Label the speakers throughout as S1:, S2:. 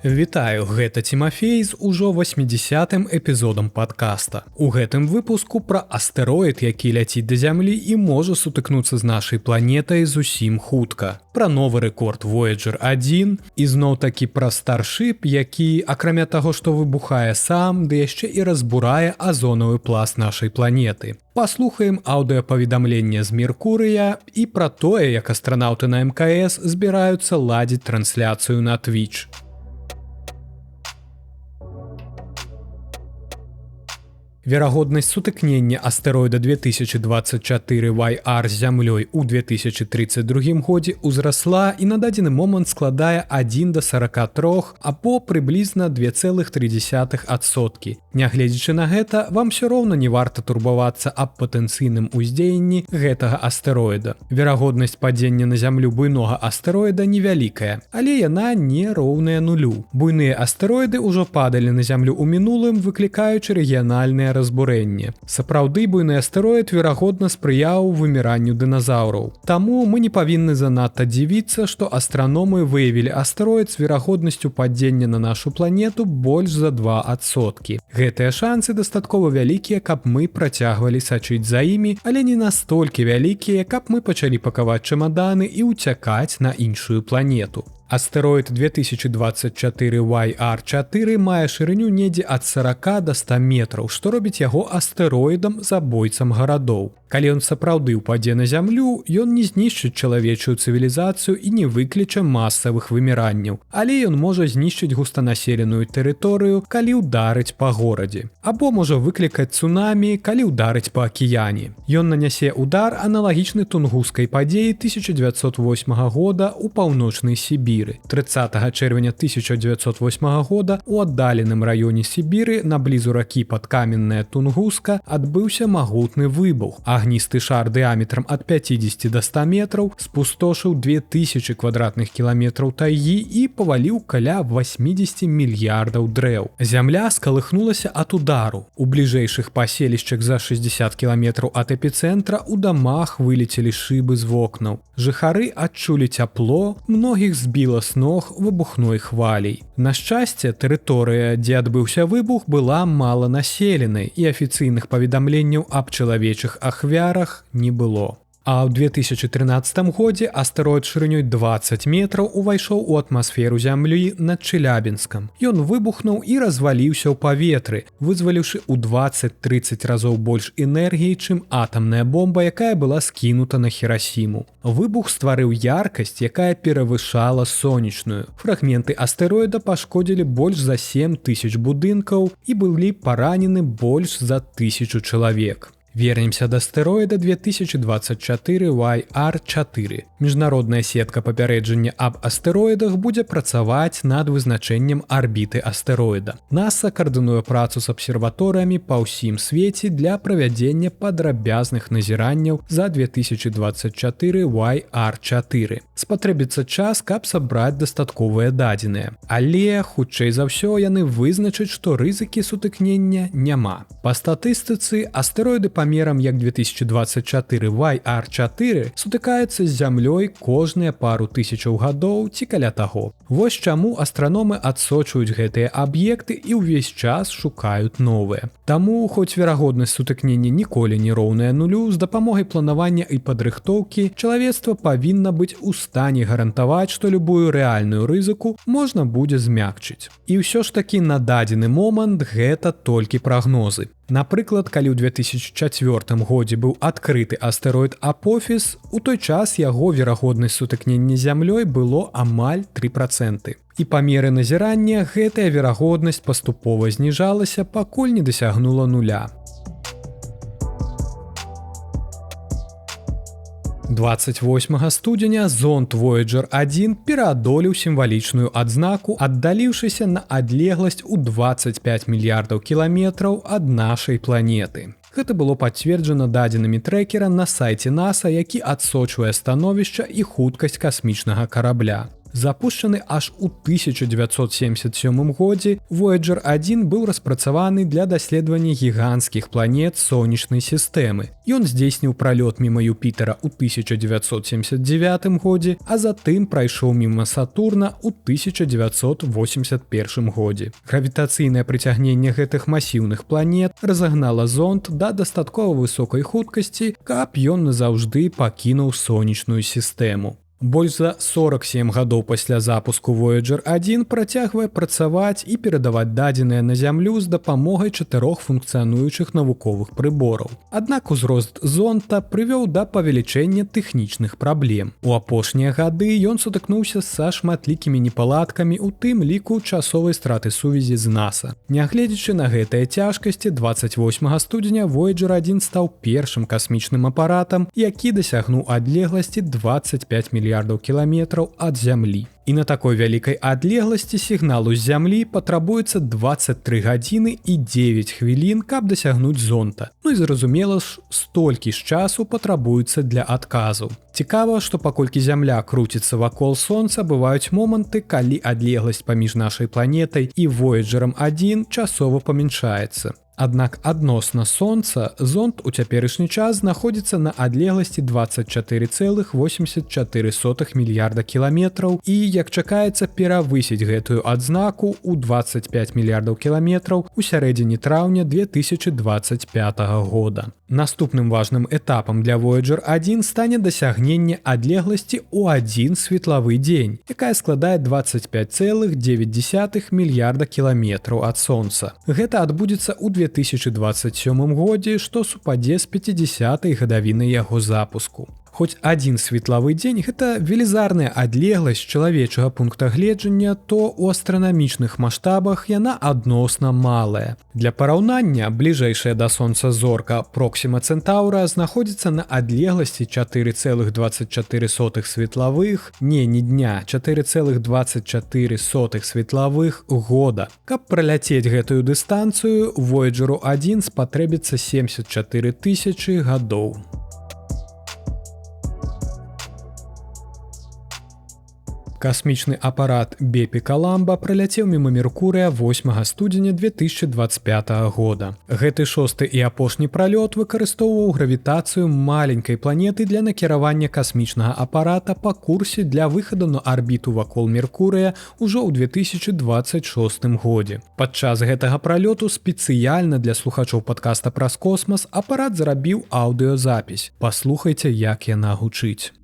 S1: Вітаю, гэта Тимофей з ужо 80-м эпізодам падкаста. У гэтым выпуску пра астэроід, які ляціць да зямлі і можа сутыкнуцца з нашай планетай зусім хутка. Пра новы рэкорд Voyager 1 і зноў-такі пра Starship, які, акрамя таго, што выбухае сам, ды яшчэ і разбурае азонавы пласт нашай планеты. Паслухаем аўдыапаведамленне з Меркурыя і пра тое, як астранаўты на МКС збіраюцца ладзіць трансляцыю на Twitch. Верагоднасць сутыкнення астэроіда 2024 YR з зямлёй у 2032 годзе ўзрасла і на дадзены момант складае 1 да 43 або прыблізна 2,3%. Нягледзячы на гэта, вам все роўна не варта турбавацца аб патэнцыйным уздзеянні гэтага астэроіда. Верагоднасць падзення на зямлю буйнога астэроіда невялікая, але яна не роўная нулю. Буйныя астэроіды ўжо падалі на зямлю ў мінулым, выклікаючы рэгіянальныя разбурэнне. Сапраўды буйны астэроід верагодна спрыяў выміранню дыназаўраў. Таму мы не павінны занадта дзівіцца, што астраномы выявілі астэроід з верагоднасцю падзення на нашу планету больш за 2%. Гэтыя шансы дастаткова вялікія, каб мы працягвалі сачыць за імі, але не настолькі вялікія, каб мы пачалі пакаваць чамаданы і ўцякаць на іншую планету. Астэроід 2024 YR4 мае шырыню недзе ад 40 до 100 метраў, што робіць яго астэроідам забойцам гарадоў. Калі ён сапраўды ўпадзе на зямлю, ён не знішчыць чалавечую цывілізацыю і не выкліча масавых выміранняў, але ён можа знішчыць густанаселеную тэрыторыю, калі ўдарыць па горадзе. Або можа выклікаць цунамі, калі ўдарыць па акіяне. Ён нанясе удар аналагічны тунгусскай падзеі 1908 года ў паўночнай Сібіры. 30 чэрвеня 1908 года у аддаленым раёне Сібіры наблізу ракі Падкаменная Тунгуска адбыўся магутны выбух. Агністы шар дыаметрам ад 50 до 100 метраў спустошыў 2000 квадратных кіламетраў тайгі і паваліў каля 80 мільярдаў дрэў. Зямля скалыхнулася ад удару. У бліжэйшых паселішчах за 60 кіламетраў ад эпіцэнтра у дамах вылецелі шыбы з вокнаў. Жыхары адчулі цяпло, многіх збіла з ног выбухной хваляй. На шчасце, тэрыторыя, дзе адбыўся выбух, была маланаселенай і афіцыйных паведамленняў аб чалавечых ахвярах не было. А ў 2013 годзе астэроід шырынёй 20 метраў увайшоў у атмасферу зямлі над Челябінскам. Ён выбухнуў і разваліўся ў паветры, вызваліўшы ў 20-30 разоў больш энергіі, чым атамная бомба, якая была скінута на Хірасіму. Выбух стварыў яркасць, якая перавышала сонечную. Фрагменты астэроіда пашкодзілі больш за 7000 будынкаў і былі паранены больш за 1000 чалавек. Вернемся да астэроіда 2024 YR4. Міжнародная сетка папярэджання аб астэроідах будзе працаваць над вызначэннем арбіты астэроіда. НАСА каардынуе працу з абсерваторыямі па ўсім свеце для правядзення падрабязных назіранняў за 2024 YR4. Спатрэбіцца час, каб сабраць дастатковыя дадзеныя. Але, хутчэй за ўсё, яны вызначаць, што рызыкі сутыкнення няма. Па статыстыцы, астэроіды памерам як 2024 YR4 сутыкаюцца з зямлёй кожныя пару тысячаў гадоў ці каля таго. Вось чаму астраномы адсочваюць гэтыя аб'екты і ўвесь час шукаюць новыя. Таму, хоць верагоднасць сутыкнення ніколі не роўная нулю, з дапамогай планавання і падрыхтоўкі чалавецтва павінна быць у стане гарантаваць, што любую рэальную рызыку можна будзе змякчыць. І ўсё ж такі на дадзены момант гэта толькі прагнозы. Напрыклад, калі ў 2004 годзе быў адкрыты астэроід Апофіс, у той час яго верагоднасць сутыкнення з зямлёй было амаль 3%. І па меры назірання гэтая верагоднасць паступова зніжалася, пакуль не дасягнула нуля. 28 студзеня зонд Voyager 1 пераадолеў сімвалічную адзнаку, аддаліўшыся на адлегласць у 25 мільярдаў кіламетраў ад нашай планеты. Гэта было пацверджана дадзенымі трэкера на сайце НАСА, які адсочвае становішча і хуткасць касмічнага карабля. Запущены аж у 1977 годзе, Voyager 1 быў распрацаваны для даследавання гіганцкіх планет сонечнай сістэмы. Ён здзейсніў пралёт міма Юпітера ў 1979 годзе, а затым прайшоў міма Сатурна ў 1981 годзе. Гравітацыйнае прыцягненне гэтых масіўных планет разагнала зонд да дастаткова высокай хуткасці, каб ён назаўжды пакінуў сонечную сістэму. Больш за 47 гадоў пасля запуску Voyager 1 працягвае працаваць і перадаваць дадзеныя на зямлю з дапамогай 4 функцыянуючых навуковых прыбораў. Аднак узрост зонта прывёў да павелічэння тэхнічных праблем. У апошнія гады ён сутыкнуўся са шматлікімі непаладкамі, у тым ліку часовай страты сувязі з NASA. Нягледзячы на гэтыя цяжкасці, 28 студзеня Voyager 1 стаў першым касмічным апаратам, які дасягнуў адлегласці 25 мільярдаў кіламетраў ад зямлі. І на такой вялікай адлегласці сігналу з зямлі патрабуецца 23 гадзіны і 9 хвілін, каб дасягнуць зонта. Ну і зразумела ж, столькі ж часу патрабуецца для адказу. Цікава, што паколькі зямля круціцца вакол сонца, бываюць моманты, калі адлегласць паміж нашай планетай і Voyager 1 часова памяншаецца. Аднак адносна сонца зонд у цяперашні час знаходзіцца на адлегласці 24,84 мільярда кіламетраў і, як чакаецца, перавысіць гэтую адзнаку ў 25 мільярдаў кіламетраў у сярэдзіне траўня 2025 года. Наступным важным этапам для Voyager 1 стане дасягненне адлегласці ў адзін светлавы дзень, якая складае 25,9 мільярда кіламетраў ад сонца. Гэта адбудзецца ў 2027 годзе, што супадзе з 50-й гадавінай яго запуску. Хоць адзін светлавы дзень – гэта велізарная адлегласць чалавечага пункта гледжання, то ў астранамічных маштабах яна адносна малая. Для параўнання, бліжэйшая да сонца зорка Проксіма Цэнтаўра знаходзіцца на адлегласці 4,24 светлавых, не дня, 4,24 светлавых года. Каб праляцець гэтую дыстанцыю, Voyager 1 спатрэбіцца 74 тысячы гадоў. Касмічны апарат Бепі Каламба праляцеў міма Меркурыя 8 студзеня 2025 года. Гэты шосты і апошні пралёт выкарыстоўваў гравітацыю маленькай планеты для накіравання касмічнага апарата па курсе для выхаду на арбіту вакол Меркурыя ўжо ў 2026 годзе. Падчас гэтага пралёту спецыяльна для слухачоў падкаста праз космас апарат зрабіў аўдыёзапіс. Паслухайце, як яна гучыць.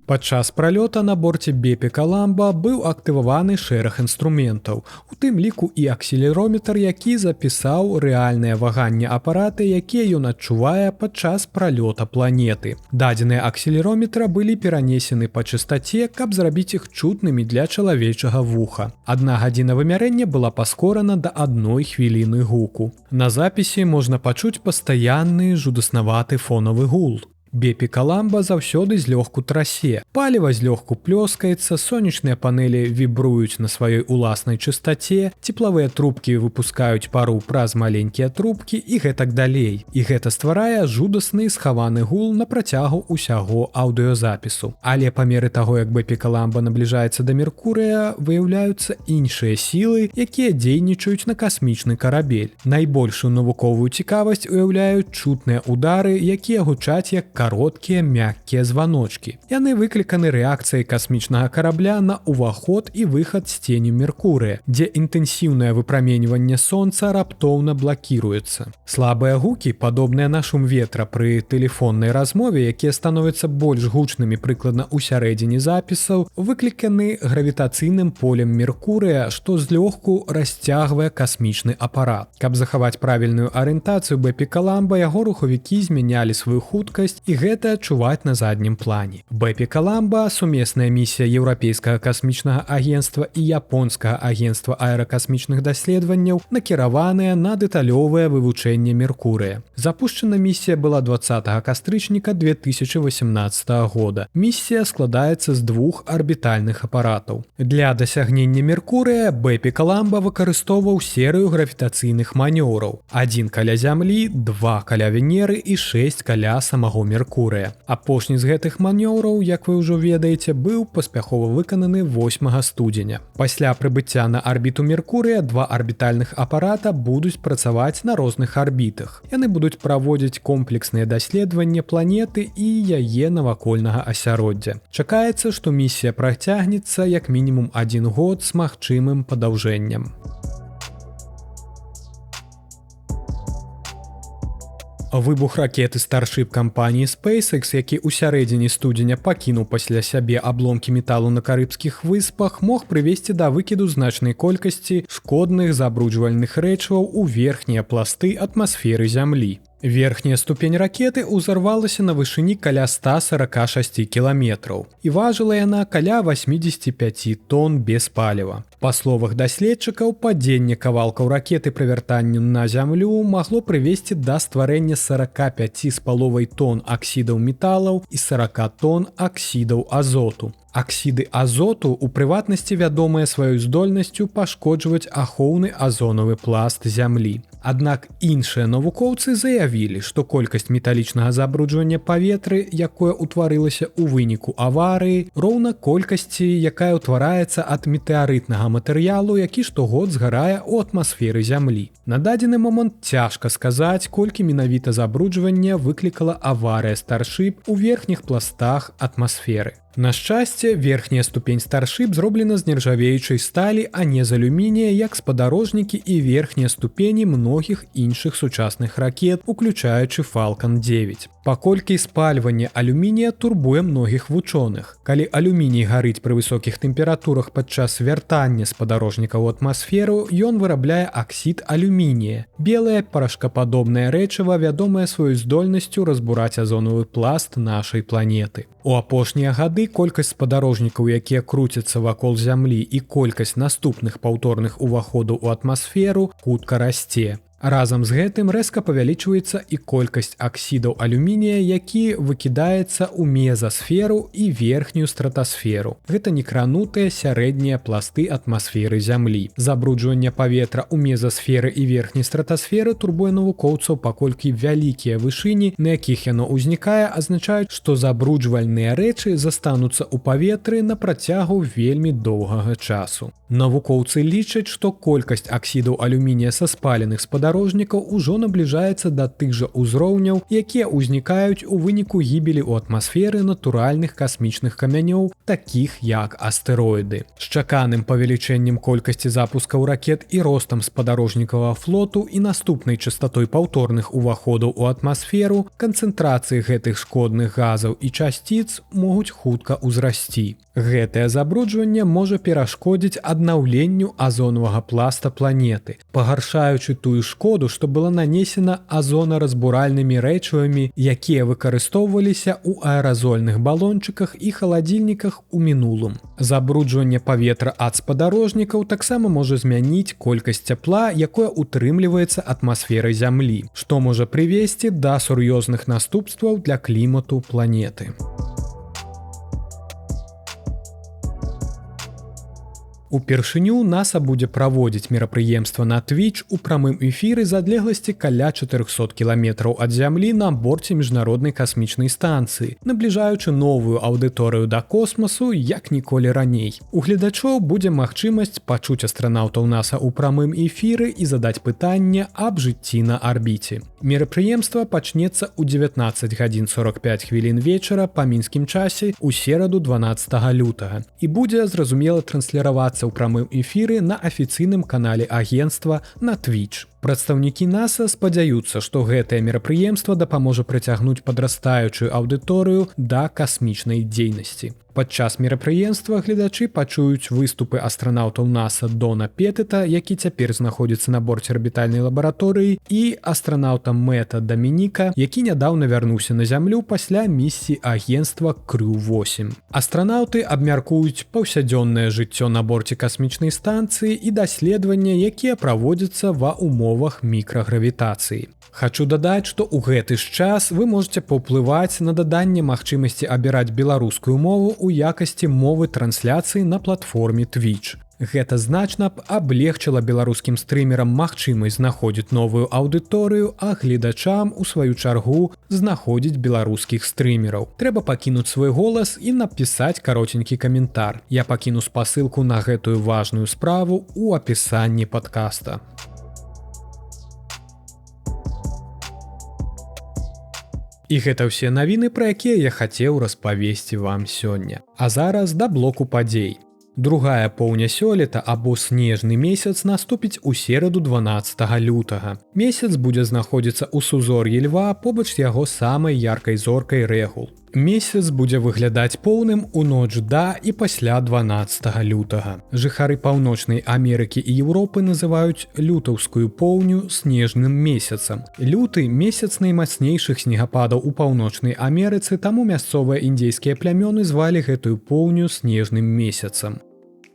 S1: Падчас пралёта на борце Бепі Каламба быў актываваны шэраг інструментаў, у тым ліку і акселерометр, які запісаў рэальнае ваганне апарата, якія ён адчувае падчас пралёта планеты. Дадзеныя акселерометра былі перанесены па частаце, каб зрабіць іх чутнымі для чалавечага вуха. 1 гадзіна вымярэння была паскорана да 1 хвіліны гуку. На запісе можна пачуць пастаянны жудаснаваты фонавы гул. Бепі Каламба заўсёды злёгку трасе. Паліва злёгку плёскаецца, сонечныя панелі вібруюць на сваёй уласнай частаце, цеплавыя трубкі выпускаюць пару праз маленькія трубкі і гэтак далей. І гэта стварае жудасны схаваны гул на працягу ўсяго аўдыёзапісу. Але па меры таго, як Бепі Каламба набліжаецца да Меркурыя, выяўляюцца іншыя сілы, якія дзейнічаюць на касмічны карабель. Найбольшую навуковую цікавасць уяўляюць чутныя ўдары, якія гучаць як кароткія мяккія званочкі. Яны выкліканы рэакцыяй касмічнага карабля на ўваход і выхад з ценю Меркурыя, дзе інтэнсіўнае выпраменьванне сонца раптоўна блакіруецца. Слабыя гукі, падобныя на шум ветра пры тэлефоннай размове, якія становяцца больш гучнымі прыкладна ў сярэдзіне запісаў, выкліканы гравітацыйным полем Меркурыя, што злёгку расцягвае касмічны апарат. Каб захаваць правільную арыентацыю Бэпі Каламба, яго рухавікі змянялі сваю хуткасць, і гэта адчуваць на заднім плане. Бэпі Каламба, сумесная місія Еўрапейскага касмічнага агенцтва і японскага агенцтва аэракасмічных даследаванняў, накіраваная на дэталёвае вывучэнне Меркурыя. Запушчана місія была 20 кастрычніка 2018 года. Місія складаецца з 2 арбітальных апаратаў. Для дасягнення Меркурыя Бэпі Каламба выкарыстоўваў серыю гравітацыйных манёўраў. 1 каля Зямлі, 2 каля Венеры і 6 каля самого Меркурыя. Апошні з гэтых манёўраў, як вы ўжо ведаеце, быў паспяхова выкананы 8 студзеня. Пасля прыбыцця на арбіту Меркурыя 2 арбітальных апарата будуць працаваць на розных арбітах. Яны будуць праводзіць комплексныя даследаванні планеты і яе навакольнага асяроддзя. Чакаецца, што місія працягнецца як мінімум 1 год з магчымым падаўжэннем. Выбух ракеты Starship кампаніі SpaceX, які ў сярэдзіне студзеня пакінуў пасля сябе абломкі металу на Карыбскіх выспах, мог прывесці да выкіду значнай колькасці шкодных забруджвальных рэчываў у верхнія пласты атмасферы Зямлі. Верхняя ступень ракеты ўзарвалася на вышыні каля 146 кіламетраў і важыла яна каля 85 тонн без паліва. Па словах даследчыкаў, падзенне кавалкаў ракеты пры вяртанню на Зямлю магло прывесці да стварэння 45,5 тонн аксідаў металаў і 40 тонн аксідаў азоту. Аксіды азоту у прыватнасці вядомыя сваёй здольнасцю пашкоджваць ахоўны азонавы пласт Зямлі. Аднак іншыя навукоўцы заявілі, што колькасць металічнага забруджвання паветры, якое ўтварылася ў выніку аварыі, роўна колькасці, якая ўтвараецца ад метэарытнага матэрыялу, які штогод згарае ў атмасферы Зямлі. На дадзены момант цяжка сказаць, колькі менавіта забруджвання выклікала аварыя Starship у верхніх пластах атмасферы. На шчасце, верхняя ступень Starship зроблена з нержавеючай сталі, а не з алюмінія, як спадарожнікі і верхнія ступені многіх іншых сучасных ракет, уключаючы Falcon 9. Паколькі спальванне алюмінія турбуе многіх вучоных. Калі алюміній гарыць пры высокіх тэмпературах падчас вяртання спадарожніка ў атмасферу, ён вырабляе аксід алюмінія. Белае парашкападобнае рэчыва, вядомае сваёй здольнасцю разбураць азонавы пласт нашай планеты. У апошнія гады колькасць спадарожнікаў, якія круцяцца вакол Зямлі, і колькасць наступных паўторных уваходаў у атмасферу хутка расце. Разам з гэтым рэзка павялічваецца і колькасць аксідаў алюмінія, які выкідаецца ў мезасферу і верхнюю стратасферу. Гэта некранутыя сярэднія пласты атмасферы Зямлі. Забруджванне паветра ў мезасферы і верхняй стратасферы турбуе навукоўцаў, паколькі вялікія вышыні, на якіх яно ўзнікае, азначаюць, што забруджвальныя рэчы застануцца ў паветры на працягу вельмі доўгага часу. Навукоўцы лічаць, што колькасць аксідаў алюмінія са спаленых спадарожнікаў ужо набліжаецца да тых жа ўзроўняў, якія ўзнікаюць у выніку гібелі ў атмасферы натуральных касмічных камянёў, такіх як астэроіды. З чаканым павелічэннем колькасці запускаў ракет і ростам спадарожнікавага флоту і наступнай частатой паўторных уваходаў у атмасферу, канцэнтрацыі гэтых шкодных газаў і часціц могуць хутка ўзрасці. Гэтае забруджванне можа перашкодзіць аднаўленню азонавага пласта планеты, пагаршаючы тую шкоду, што была нанесена азонаразбуральнымі рэчывамі, якія выкарыстоўваліся ў аэразольных балончыках і халадзільніках у мінулым. Забруджванне паветра ад спадарожнікаў таксама можа змяніць колькасць цяпла, якое ўтрымліваецца атмасферай Зямлі, што можа прывесці да сур'ёзных наступстваў для клімату планеты. Упершыню NASA будзе праводзіць мерапрыемства на Twitch у прамым эфіры з адлегласці каля 400 кіламетраў ад зямлі на борце міжнароднай касмічнай станцыі, набліжаючы новую аўдыторыю да космасу як ніколі раней. У гледачоў будзе магчымасць пачуць астранаўтаў NASA ў прамым эфіры і задаць пытанне аб жыцці на арбіце. Мерапрыемства пачнецца ў 19 гадзін 45 хвілін вечара па мінскім часе ў сераду 12 лютага і будзе, зразумела, трансліравацца ў прамым эфіры на афіцыйным канале агенцтва на Twitch. Прадстаўнікі NASA спадзяюцца, што гэтае мерапрыемства дапаможа прыцягнуць падрастаючую аўдыторыю да касмічнай дзейнасці. Падчас мерапрыемства гледачы пачуюць выступы астранаўтаў NASA Дона Петтета, які цяпер знаходзіцца на борце арбітальнай лабараторыі, і астранаўта Мэта Дамініка, які нядаўна вярнуўся на зямлю пасля місіі агенцтва Крю-8. Астранаўты абмяркуюць паўсядзённае жыццё на борце касмічнай станцыі і даследаванні, якія праводзяцца ва умовах мікрагравітацыі. Хачу дадаць, што ў гэты ж час вы можете паўплываць на даданне магчымасці абіраць беларускую мову ў якасці мовы трансляцыі на платформе Twitch. Гэта значна б аблегчыла беларускім стрымерам магчымасць знаходзіць новую аўдыторыю, а гледачам, у сваю чаргу, знаходзіць беларускіх стрымераў. Трэба пакінуць свой голас і напісаць каротенькі каментар. Я пакіну спасылку на гэтую важную справу ў апісанні падкаста. І гэта ўсе навіны, пра якія я хацеў распавесці вам сёння. А зараз да блоку падзей. Другая поўня сёлета або снежны месяц наступіць у сераду 12 лютага. Месяц будзе знаходзіцца ў сузор'і льва побач з яго самай яркай зоркай Рэгул. Месяц будзе выглядаць поўным у ноч да і пасля 12 лютага. Жыхары Паўночнай Амерыкі і Еўропы называюць лютаўскую поўню снежным месяцам. Люты – месяц наймацнейшых снегападаў у Паўночнай Амерыцы, таму мясцовыя індзейскія плямёны звалі гэтую поўню снежным месяцам.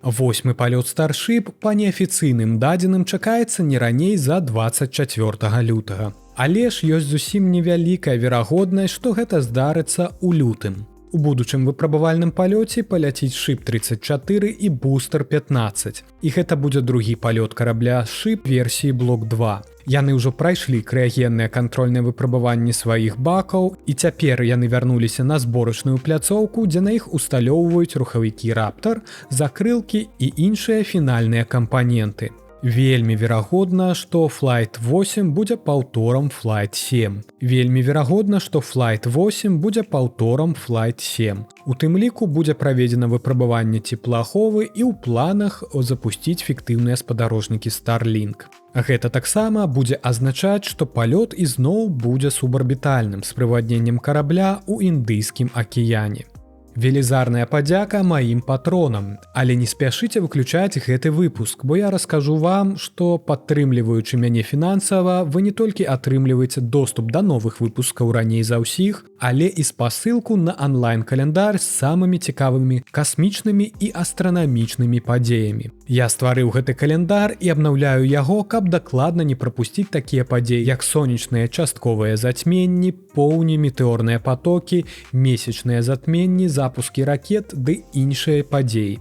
S1: 8-й палёт Starship па неафіцыйным дадзеным чакаецца не раней за 24 лютага. Але ж ёсць зусім невялікая верагоднасць, што гэта здарыцца ў лютым. У будучым выпрабавальным палёце паляціць Ship-34 і Booster-15. І гэта будзе другі палёт карабля Ship версіі Block 2. Яны ўжо прайшлі крыягенныя кантрольныя выпрабаванні сваіх бакаў, і цяпер яны вярнуліся на зборачную пляцоўку, дзе на іх усталёўваюць рухавікі Raptor, закрылкі і іншыя фінальныя кампаненты. Вельмі верагодна, што Flight 8 будзе паўторам Flight 7. Вельмі верагодна, што Flight 8 будзе паўторам Flight 7. У тым ліку будзе праведзена выпрабаванне цеплааховы і ў планах запусціць фіктыўныя спадарожнікі Starlink. Гэта таксама будзе азначаць, што палёт ізноў будзе субарбітальным з прывадненнем карабля ў Індыйскім акіяне. Велізарная падзяка маім патронам, але не спяшыце выключаць гэты выпуск, бо я раскажу вам, што, падтрымліваючы мяне фінансава, вы не толькі атрымліваеце доступ да новых выпускаў раней за ўсіх, але і спасылку на онлайн-каляндар з самымі цікавымі касмічнымі і астранамічнымі падзеямі. Я стварыў гэты каляндар і абнаўляю яго, каб дакладна не прапусціць такія падзеі, як сонечныя частковыя зацьменні, поўні, метэорныя патокі, месячныя затменні, запускі ракет ды іншыя падзеі.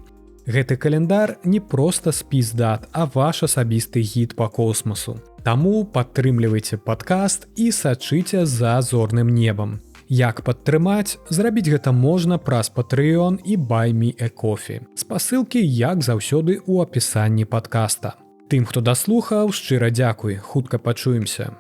S1: Гэты каляндар не проста спіс дат, а ваш асабісты гід па космасу. Таму падтрымлівайце падкаст і сачыце за зорным небам. Як падтрымаць? Зрабіць гэта можна праз Patreon і Buy Me a Coffee. Спасылкі, як заўсёды, у апісанні падкаста. Тым, хто даслухаў, шчыра дзякуй. Хутка пачуемся.